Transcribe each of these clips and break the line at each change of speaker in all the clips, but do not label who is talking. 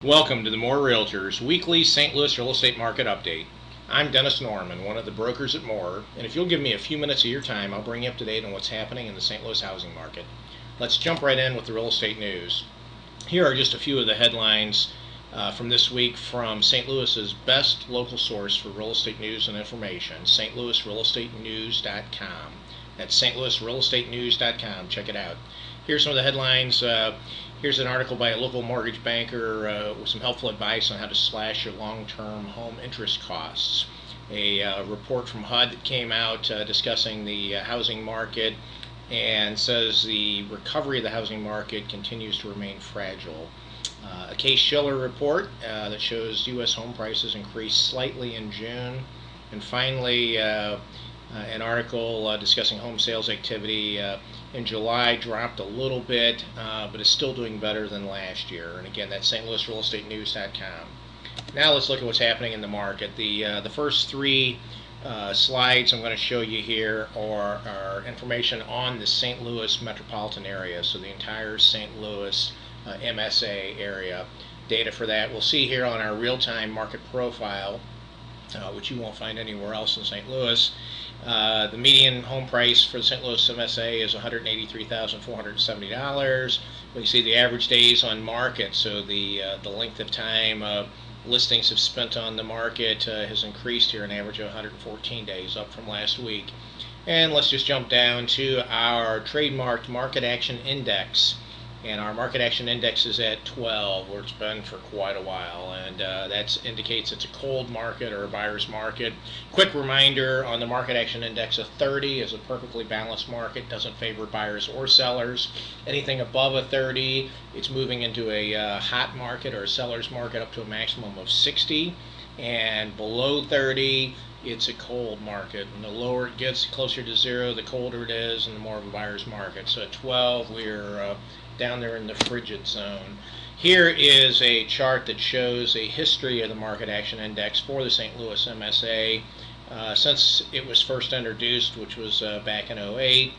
Welcome to the Moore Realtors weekly St. Louis real estate market update. I'm Dennis Norman, one of the brokers at Moore, and if you'll give me a few minutes of your time, I'll bring you up to date on what's happening in the St. Louis housing market. Let's jump right in with the real estate news. Here are just a few of the headlines from this week from St. Louis's best local source for real estate news and information, stlouisrealestatenews.com. That's stlouisrealestatenews.com. Check it out. Here's some of the headlines. Here's an article by a local mortgage banker with some helpful advice on how to slash your long-term home interest costs. A report from HUD that came out discussing the housing market and says the recovery of the housing market continues to remain fragile. A Case-Shiller report that shows U.S. home prices increased slightly in June. And finally, an article discussing home sales activity in July dropped a little bit, but is still doing better than last year. And again, that's stlouisrealestatenews.com. Now let's look at what's happening in the market. The first three slides I'm going to show you here are information on the St. Louis metropolitan area, so the entire St. Louis MSA area. Data for that we'll see here on our real-time market profile, which you won't find anywhere else in St. Louis. The median home price for the St. Louis MSA is $183,470. We can see the average days on market, so the length of time listings have spent on the market has increased here, an average of 114 days, up from last week. And let's just jump down to our trademarked market action index. And our market action index is at 12, where it's been for quite a while, and that indicates it's a cold market or a buyer's market. Quick reminder on the market action index, a 30 is a perfectly balanced market, doesn't favor buyers or sellers. Anything above a 30, it's moving into a hot market or a seller's market up to a maximum of 60, and below 30, it's a cold market. And the lower it gets, closer to zero, the colder it is, and the more of a buyer's market. So at 12, we're down there in the frigid zone. Here is a chart that shows a history of the market action index for the St. Louis MSA since it was first introduced, which was back in 08.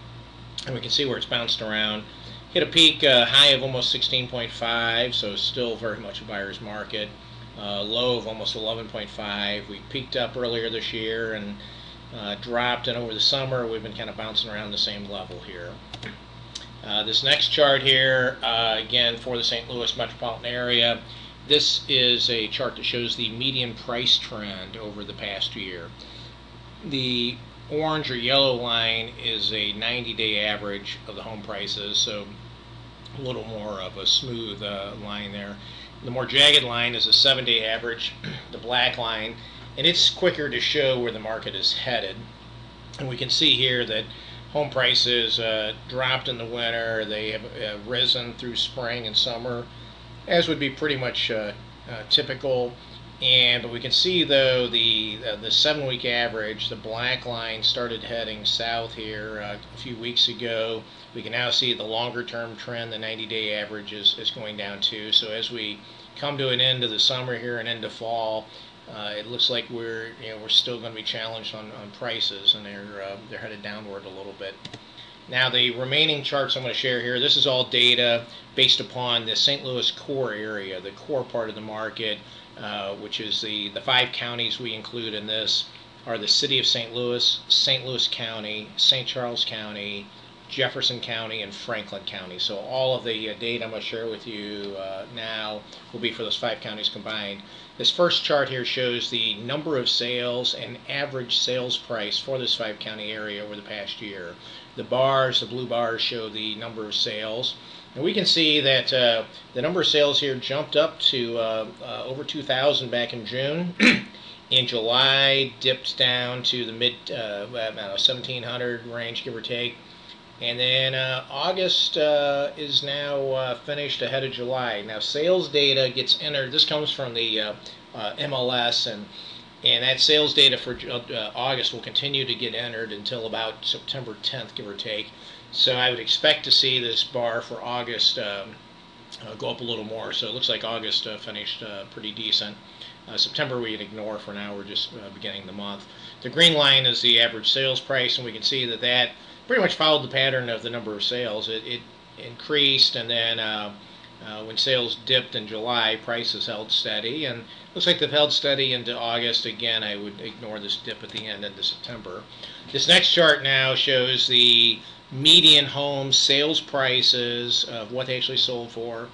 And we can see where it's bounced around. Hit a peak high of almost 16.5, so still very much a buyer's market. Low of almost 11.5. We peaked up earlier this year and dropped, and over the summer we've been kind of bouncing around the same level here. This next chart here, again for the St. Louis metropolitan area, this is a chart that shows the median price trend over the past year. The orange or yellow line is a 90-day average of the home prices, so a little more of a smooth line there. The more jagged line is a 7-day average, the black line, and it's quicker to show where the market is headed. And we can see here that home prices dropped in the winter. They have risen through spring and summer, as would be pretty much typical. But we can see, though, the 7-week average, the black line, started heading south here a few weeks ago. We can now see the longer-term trend, the 90-day average, is going down too. So as we come to an end of the summer here and into fall, it looks like we're still going to be challenged on prices, and they're headed downward a little bit. Now the remaining charts I'm going to share here, this is all data based upon the St. Louis core area, the core part of the market, which is the 5 counties we include in this are the city of St. Louis County, St. Charles County, Jefferson County, and Franklin County. So all of the data I'm going to share with you now will be for those 5 counties combined. This first chart here shows the number of sales and average sales price for this 5-county area over the past year. The blue bars, show the number of sales. And we can see that the number of sales here jumped up to over 2,000 back in June. In July, dipped down to the mid 1,700 range, give or take. And then August is now finished ahead of July. Now sales data gets entered. This comes from the MLS, and that sales data for August will continue to get entered until about September 10th, give or take. So I would expect to see this bar for August go up a little more. So it looks like August finished pretty decent. September we can ignore for now. We're just beginning the month. The green line is the average sales price, and we can see that pretty much followed the pattern of the number of sales. It increased, and then When sales dipped in July, prices held steady, and looks like they've held steady into August. Again, I would ignore this dip at the end into September. This next chart now shows the median home sales prices of what they actually sold for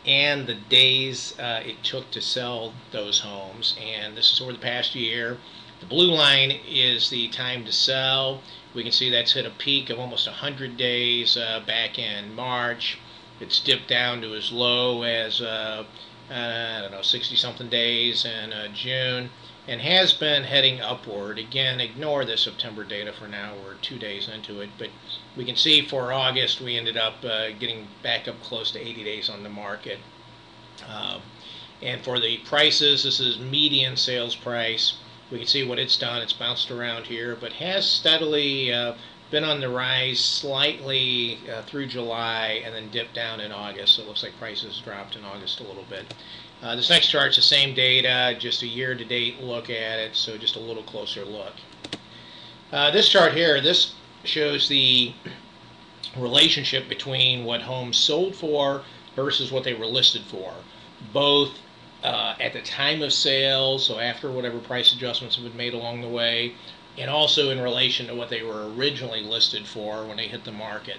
and the days it took to sell those homes. And this is over the past year. The blue line is the time to sell. We can see that's hit a peak of almost 100 days back in March. It's dipped down to as low as, I don't know, 60-something days in June, and has been heading upward. Again, ignore the September data for now. We're 2 days into it, but we can see for August we ended up getting back up close to 80 days on the market. And for the prices, this is median sales price. We can see what it's done. It's bounced around here, but has steadily been on the rise slightly through July and then dipped down in August. So it looks like prices dropped in August a little bit. This next chart's the same data, just a year-to-date look at it, so just a little closer look. This chart here, this shows the relationship between what homes sold for versus what they were listed for, both at the time of sale, so after whatever price adjustments have been made along the way, and also in relation to what they were originally listed for when they hit the market.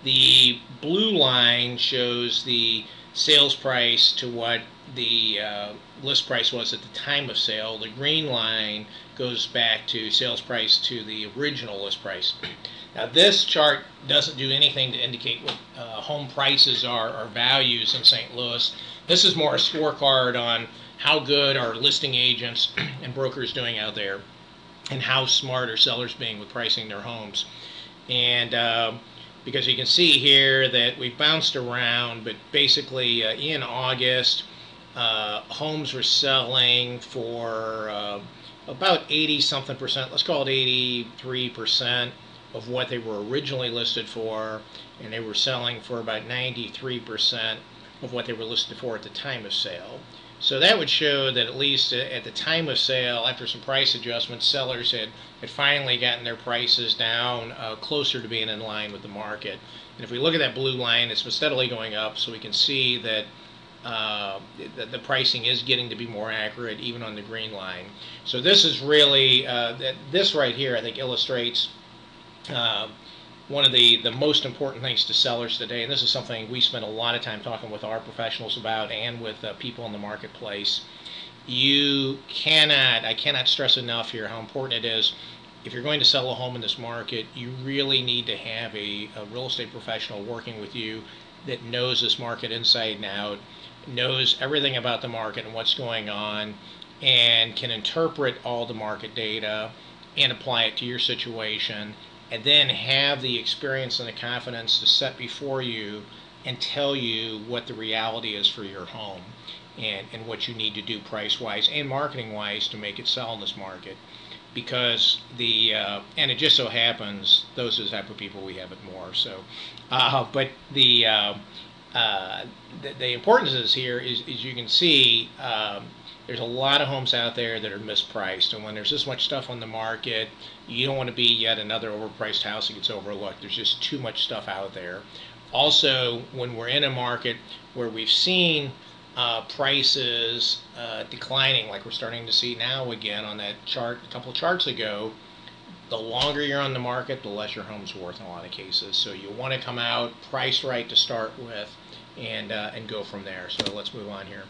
The blue line shows the sales price to what the list price was at the time of sale. The green line goes back to sales price to the original list price. Now this chart doesn't do anything to indicate what home prices are or values in St. Louis. This is more a scorecard on how good are listing agents and brokers doing out there, and how smart are sellers being with pricing their homes. And because you can see here that we've bounced around, but basically in August, homes were selling for about 80-something percent, let's call it 83% of what they were originally listed for, and they were selling for about 93% of what they were listed for at the time of sale. So that would show that at least at the time of sale, after some price adjustments, sellers had finally gotten their prices down closer to being in line with the market. And if we look at that blue line, it's been steadily going up, so we can see that the pricing is getting to be more accurate even on the green line. So this is really, this right here I think illustrates one of the most important things to sellers today, and this is something we spend a lot of time talking with our professionals about and with people in the marketplace. I cannot stress enough here how important it is. If you're going to sell a home in this market, you really need to have a real estate professional working with you that knows this market inside and out, knows everything about the market and what's going on, and can interpret all the market data and apply it to your situation, and then have the experience and the confidence to set before you and tell you what the reality is for your home and what you need to do price-wise and marketing-wise to make it sell in this market. Because and it just so happens, those are the type of people we have it more. So, but the importance of this here is you can see there's a lot of homes out there that are mispriced, and when there's this much stuff on the market, you don't want to be yet another overpriced house that gets overlooked. There's just too much stuff out there. Also, when we're in a market where we've seen prices declining, like we're starting to see now again on that chart a couple of charts ago, the longer you're on the market, the less your home's worth in a lot of cases. So you want to come out priced right to start with, and go from there. So let's move on here.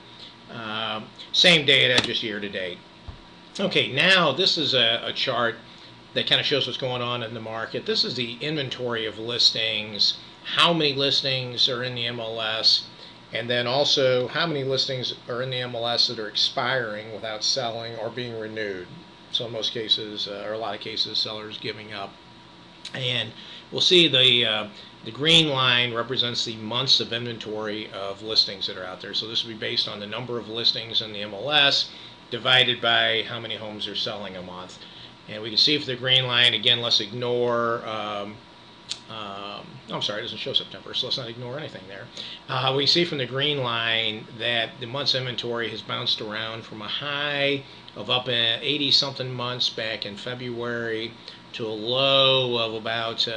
Same data, just year to date. Okay, now this is a chart that kind of shows what's going on in the market. This is the inventory of listings, how many listings are in the MLS, and then also how many listings are in the MLS that are expiring without selling or being renewed. So in most cases, or a lot of cases, sellers giving up. And we'll see the green line represents the months of inventory of listings that are out there. So this will be based on the number of listings in the MLS divided by how many homes are selling a month. And we can see for the green line, again, let's ignore, I'm sorry, it doesn't show September, so let's not ignore anything there. We see from the green line that the month's inventory has bounced around from a high of up in 80-something months back in February to a low of about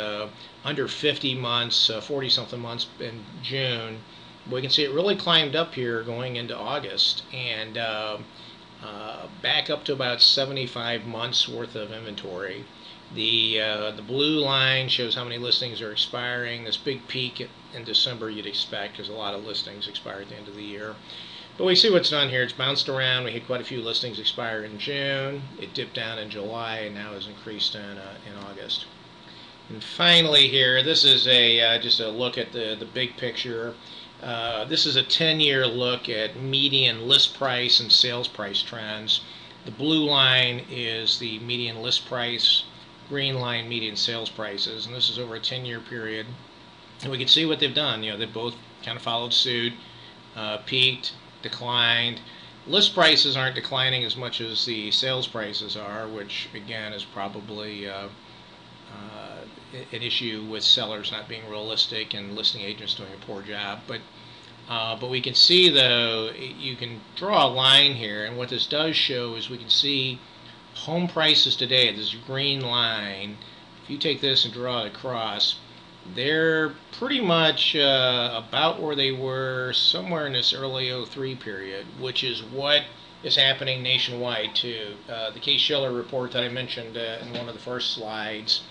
under 50 months, 40-something months in June, We can see it really climbed up here going into August, and back up to about 75 months worth of inventory. The blue line shows how many listings are expiring. This big peak in December you'd expect, because a lot of listings expire at the end of the year. But we see what's done here. It's bounced around. We had quite a few listings expire in June. It dipped down in July and now has increased in August. And finally here, this is just a look at the big picture. This is a 10-year look at median list price and sales price trends. The blue line is the median list price, green line median sales prices, and this is over a 10-year period. And we can see what they've done. They both kind of followed suit, peaked, declined. List prices aren't declining as much as the sales prices are, which again is probably an issue with sellers not being realistic and listing agents doing a poor job. But we can see, though, you can draw a line here, and what this does show is we can see home prices today, this green line. If you take this and draw it across, they're pretty much about where they were somewhere in this early '03 period, which is what is happening nationwide too. The Case-Shiller report that I mentioned in one of the first slides,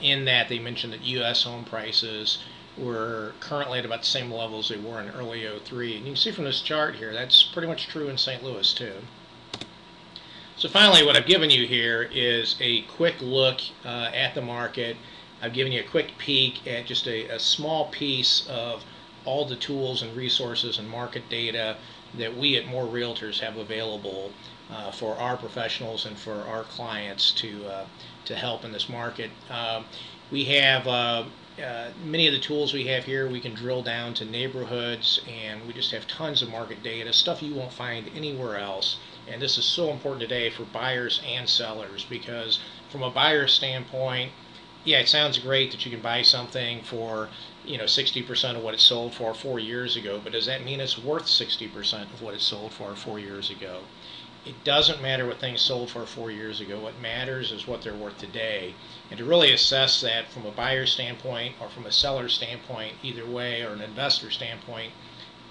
in that they mentioned that U.S. home prices were currently at about the same levels they were in early '03. And you can see from this chart here, that's pretty much true in St. Louis too. So finally, what I've given you here is a quick look at the market. I've given you a quick peek at just a small piece of all the tools and resources and market data that we at More Realtors have available for our professionals and for our clients to help in this market. We have many of the tools we have here. We can drill down to neighborhoods, and we just have tons of market data, stuff you won't find anywhere else. And this is so important today for buyers and sellers, because from a buyer standpoint, yeah, it sounds great that you can buy something for 60% of what it sold for 4 years ago, but does that mean it's worth 60% of what it sold for 4 years ago? It doesn't matter what things sold for 4 years ago. What matters is what they're worth today. And to really assess that from a buyer standpoint or from a seller standpoint, either way, or an investor standpoint,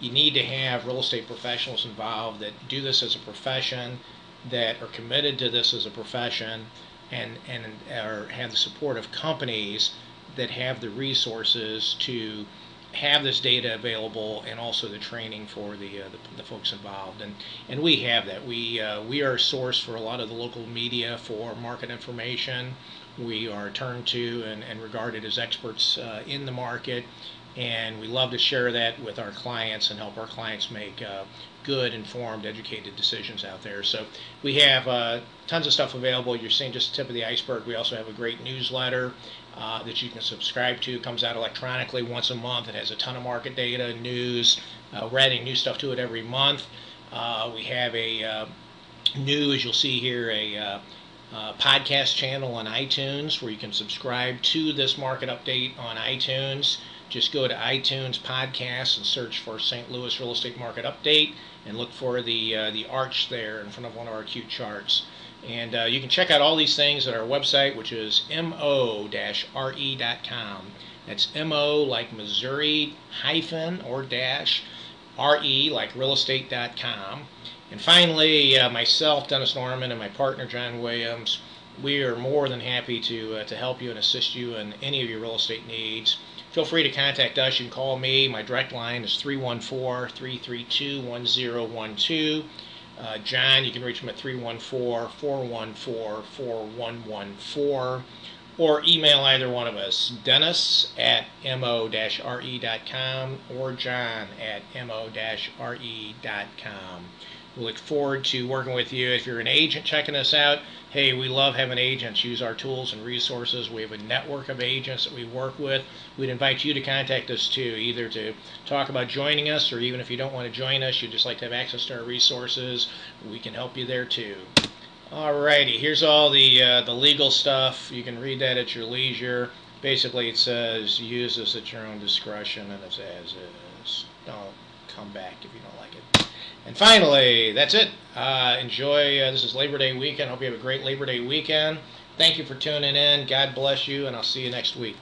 you need to have real estate professionals involved that do this as a profession, that are committed to this as a profession, and have the support of companies that have the resources to have this data available, and also the training for the folks involved. And we have that. We are a source for a lot of the local media for market information. We are turned to and regarded as experts in the market, and we love to share that with our clients and help our clients make good, informed, educated decisions out there. So we have tons of stuff available. You're seeing just the tip of the iceberg. We also have a great newsletter that you can subscribe to. It comes out electronically once a month. It has a ton of market data, news. We're adding new stuff to it every month. We have a new, as you'll see here, a podcast channel on iTunes where you can subscribe to this market update on iTunes. Just go to iTunes Podcasts and search for St. Louis Real Estate Market Update and look for the arch there in front of one of our cute charts. And you can check out all these things at our website, which is mo-re.com. That's mo like Missouri hyphen or dash re like realestate.com. And finally, myself, Dennis Norman, and my partner, John Williams, we are more than happy to help you and assist you in any of your real estate needs. Feel free to contact us. You can call me. My direct line is 314-332-1012. John, you can reach him at 314-414-4114, or email either one of us, Dennis at mo-re.com or John at mo-re.com. We look forward to working with you. If you're an agent checking us out, hey, we love having agents use our tools and resources. We have a network of agents that we work with. We'd invite you to contact us too, either to talk about joining us, or even if you don't want to join us, you'd just like to have access to our resources, we can help you there too. Alrighty, here's all the legal stuff. You can read that at your leisure. Basically, it says use this at your own discretion, and it's as is. Don't come back if you don't like it. And finally, that's it. Enjoy. This is Labor Day weekend. Hope you have a great Labor Day weekend. Thank you for tuning in. God bless you, and I'll see you next week.